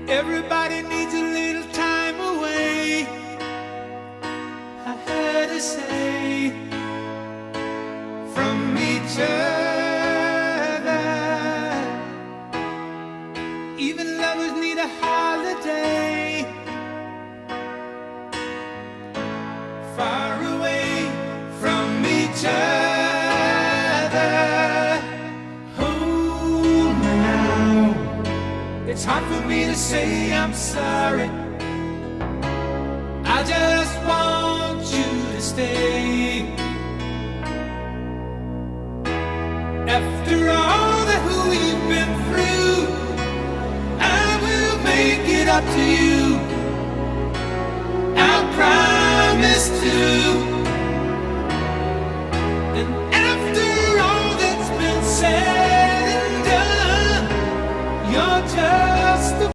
Everybody needs a little time away, I heard her say, from each other. Even lovers need a holiday, far away from each other. Hold me now, it's hard for me to say I'm sorry. I just want you to stay. After all that we've been through, I will make it up to you.